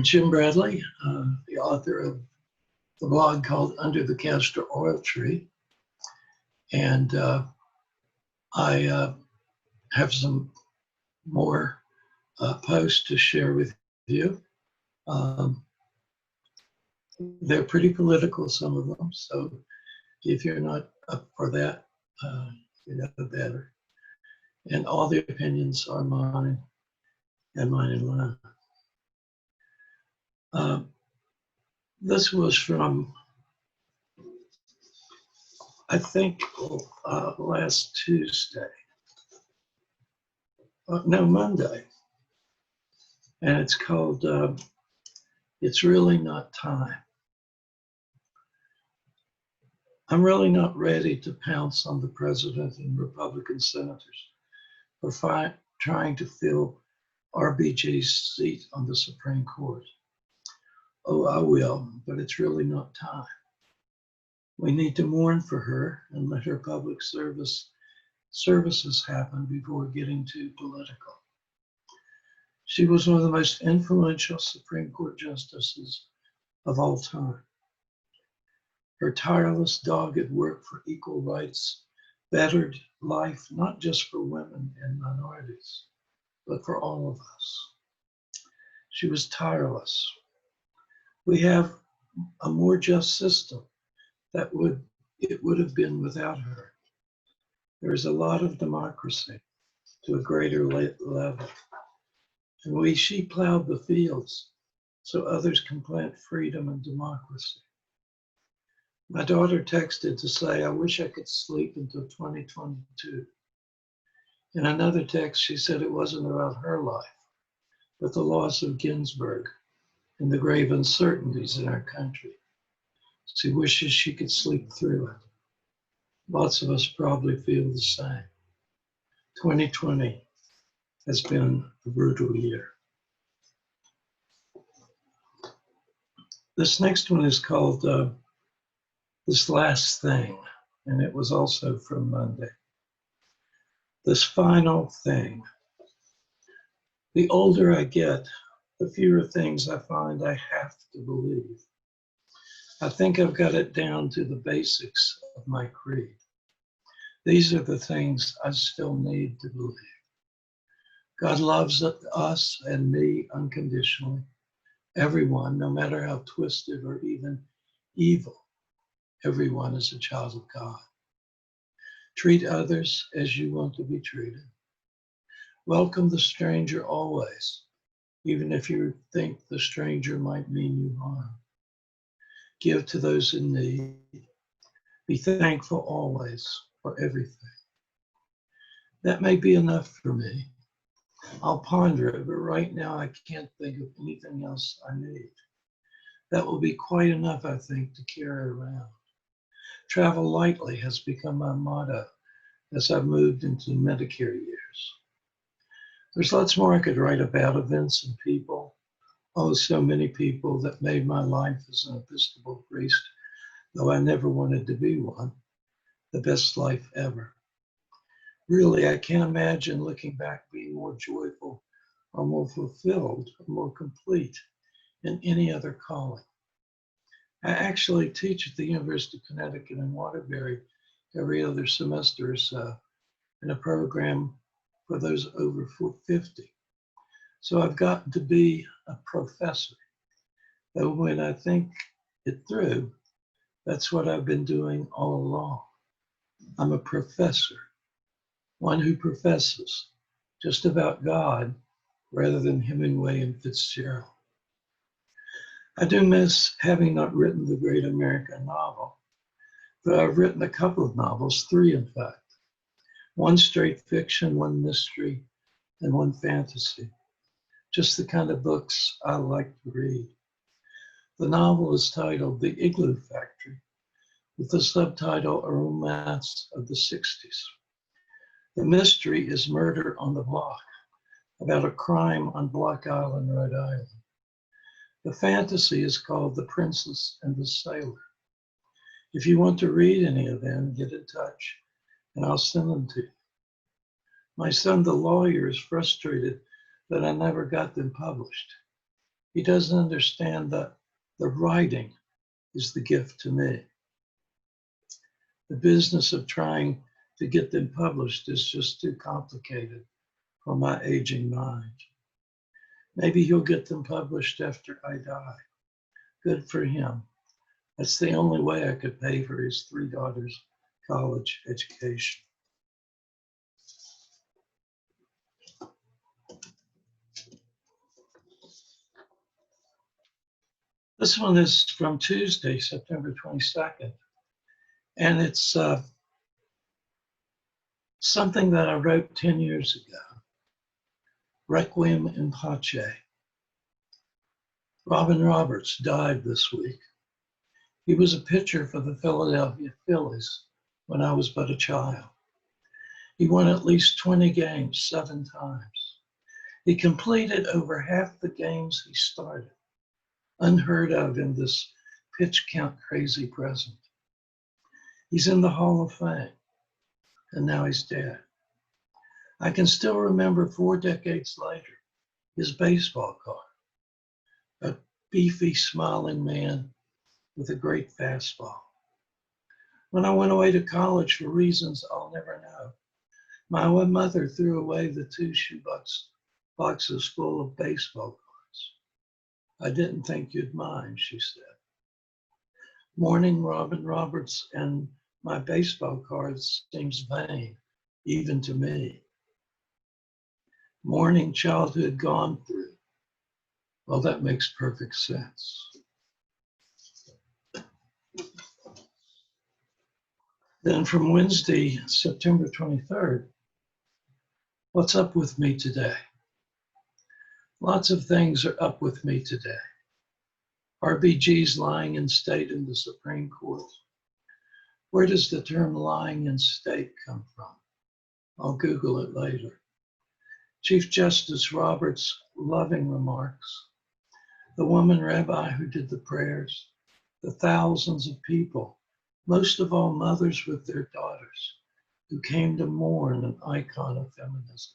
Jim Bradley, the author of the blog called Under the Castor Oil Tree. And I have some more posts to share with you. They're pretty political, some of them. So if you're not up for that, you know better. And all the opinions are mine and mine alone. This was from, I think, last Tuesday. No, Monday. And it's called, It's Really Not Time. I'm really not ready to pounce on the president and Republican senators for trying to fill RBG's seat on the Supreme Court. Oh, I will, but it's really not time. We need to mourn for her and let her public services happen before getting too political. She was one of the most influential Supreme Court justices of all time. Her tireless, dogged work for equal rights bettered life not just for women and minorities, but for all of us. She was tireless. We have a more just system that it would have been without her. There is a lot of democracy to a greater level. And she plowed the fields so others can plant freedom and democracy. My daughter texted to say, I wish I could sleep until 2022. In another text, she said it wasn't about her life, but the loss of Ginsburg and the grave uncertainties in our country. She wishes she could sleep through it. Lots of us probably feel the same. 2020 has been a brutal year. This next one is called This Last Thing, and it was also from Monday. This final thing. The older I get, the fewer things I find I have to believe. I think I've got it down to the basics of my creed. These are the things I still need to believe. God loves us and me unconditionally. Everyone, no matter how twisted or even evil, everyone is a child of God. Treat others as you want to be treated. Welcome the stranger always, even if you think the stranger might mean you harm. Give to those in need. Be thankful always for everything. That may be enough for me. I'll ponder it, but right now I can't think of anything else I need. That will be quite enough, I think, to carry around. Travel lightly has become my motto as I've moved into Medicare years. There's lots more I could write about events and people. Oh, so many people that made my life as an Episcopal priest, though I never wanted to be one, the best life ever. Really, I can't imagine looking back being more joyful or more fulfilled or more complete in any other calling. I actually teach at the University of Connecticut in Waterbury every other semester or so in a program for those over 50. So I've gotten to be a professor. Though when I think it through, that's what I've been doing all along. I'm a professor, one who professes just about God rather than Hemingway and Fitzgerald. I do miss having not written the great American novel, but I've written a couple of novels, 3 in fact. One straight fiction, one mystery, and one fantasy. Just the kind of books I like to read. The novel is titled The Igloo Factory, with the subtitle A Romance of the 60s. The mystery is Murder on the Block, about a crime on Block Island, Rhode Island. The fantasy is called The Princess and the Sailor. If you want to read any of them, get in touch and I'll send them to you. My son, the lawyer, is frustrated that I never got them published. He doesn't understand that the writing is the gift to me. The business of trying to get them published is just too complicated for my aging mind. Maybe he'll get them published after I die. Good for him. That's the only way I could pay for his 3 daughters' college education. This one is from Tuesday, September 22nd, and it's something that I wrote 10 years ago, Requiem in Pace. Robin Roberts died this week. He was a pitcher for the Philadelphia Phillies when I was but a child. He won at least 20 games 7 times. He completed over half the games he started, unheard of in this pitch count crazy present. He's in the Hall of Fame, and now he's dead. I can still remember 4 decades later, his baseball card, a beefy, smiling man with a great fastball. When I went away to college for reasons I'll never know, my mother threw away the 2 shoebox boxes full of baseball cards. I didn't think you'd mind, she said. Mourning Robin Roberts and my baseball cards seems vain, even to me. Mourning childhood gone through. Well, that makes perfect sense. Then from Wednesday, September 23rd, what's up with me today? Lots of things are up with me today. RBG's lying in state in the Supreme Court. Where does the term lying in state come from? I'll Google it later. Chief Justice Roberts' loving remarks, the woman rabbi who did the prayers, the thousands of people, most of all mothers with their daughters, who came to mourn an icon of feminism.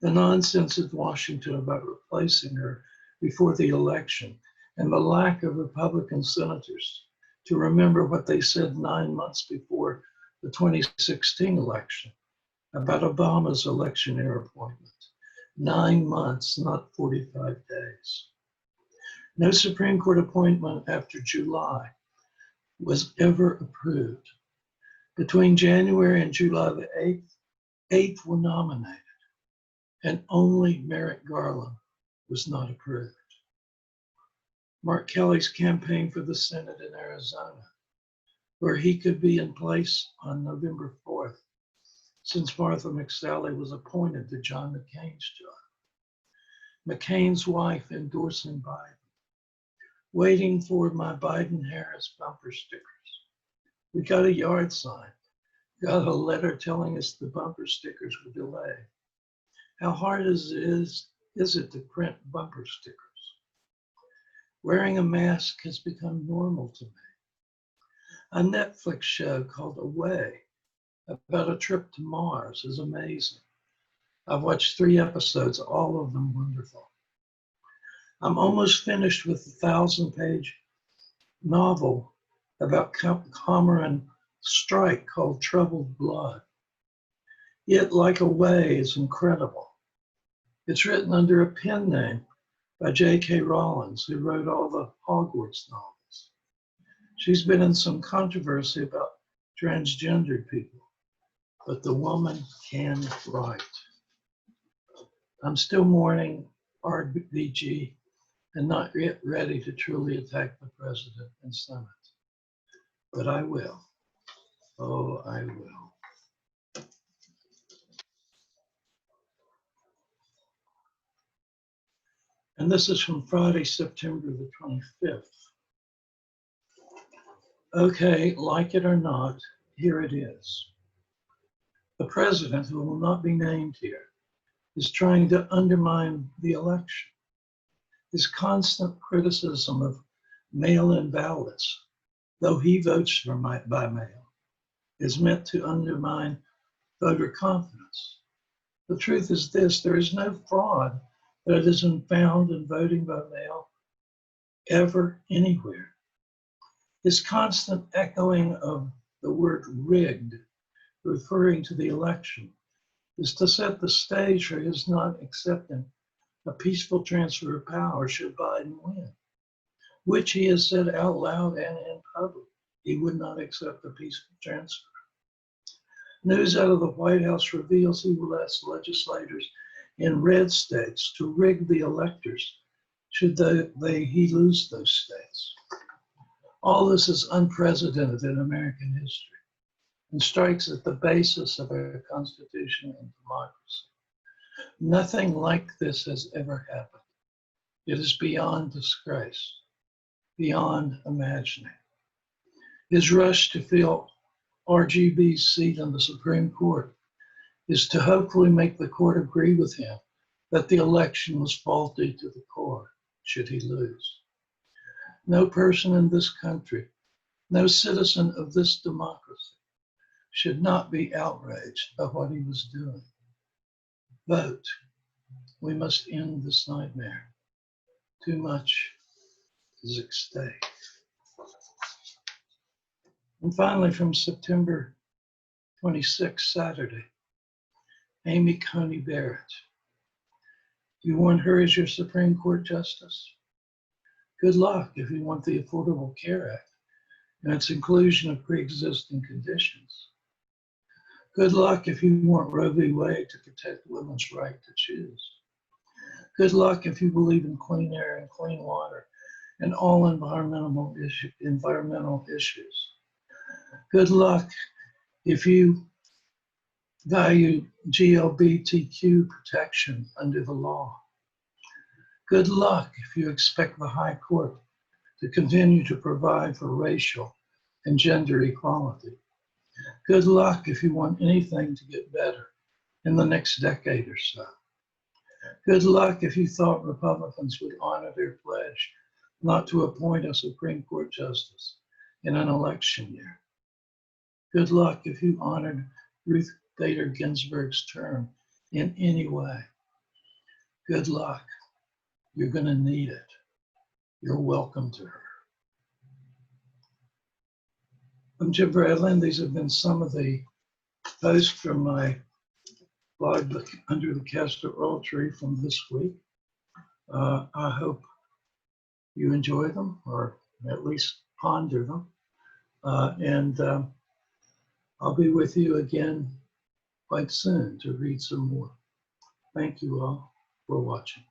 The nonsense of Washington about replacing her before the election, and the lack of Republican senators to remember what they said 9 months before the 2016 election about Obama's electioneer appointment. 9 months, not 45 days. No Supreme Court appointment after July was ever approved. Between January and July the 8th were nominated, and only Merrick Garland was not approved. Mark Kelly's campaign for the Senate in Arizona, where he could be in place on November 4th, since Martha McSally was appointed to John McCain's job. McCain's wife endorsing Biden. Waiting for my Biden-Harris bumper stickers. We got a yard sign, got a letter telling us the bumper stickers were delayed. How hard is it to print bumper stickers? Wearing a mask has become normal to me. A Netflix show called Away about a trip to Mars is amazing. I've watched 3 episodes, all of them wonderful. I'm almost finished with a 1,000-page novel about Cameron Strike called Troubled Blood. Yet, like Away, is incredible. It's written under a pen name by J.K. Rowling, who wrote all the Hogwarts novels. She's been in some controversy about transgendered people, but the woman can write. I'm still mourning RBG and not yet ready to truly attack the president and Senate. But I will. Oh, I will. And this is from Friday, September the 25th. Okay, like it or not, here it is. The president, who will not be named here, is trying to undermine the election. His constant criticism of mail-in ballots, though he votes by mail, is meant to undermine voter confidence. The truth is this: there is no fraud that it isn't found in voting by mail ever anywhere. His constant echoing of the word rigged, referring to the election, is to set the stage for his not accepting a peaceful transfer of power should Biden win, which he has said out loud and in public. He would not accept a peaceful transfer. News out of the White House reveals he will ask legislators in red states to rig the electors should he lose those states. All this is unprecedented in American history and strikes at the basis of our Constitution and democracy. Nothing like this has ever happened. It is beyond disgrace, beyond imagining. His rush to fill RGB's seat on the Supreme Court is to hopefully make the court agree with him that the election was faulty to the core, should he lose. No person in this country, no citizen of this democracy should not be outraged by what he was doing. Vote. We must end this nightmare. Too much is at stake. And finally, from September 26, Saturday, Amy Coney Barrett. You want her as your Supreme Court Justice? Good luck if you want the Affordable Care Act and its inclusion of pre-existing conditions. Good luck if you want Roe v. Wade to protect women's right to choose. Good luck if you believe in clean air and clean water and all environmental issues. Good luck if you value GLBTQ protection under the law. Good luck if you expect the High Court to continue to provide for racial and gender equality. Good luck if you want anything to get better in the next decade or so. Good luck if you thought Republicans would honor their pledge not to appoint a Supreme Court justice in an election year. Good luck if you honored Ruth Bader Ginsburg's term in any way. Good luck. You're going to need it. You're welcome to her. I'm Jim Bradley, and these have been some of the posts from my blog under the Castor Oil Tree from this week. I hope you enjoy them, or at least ponder them. And I'll be with you again quite soon to read some more. Thank you all for watching.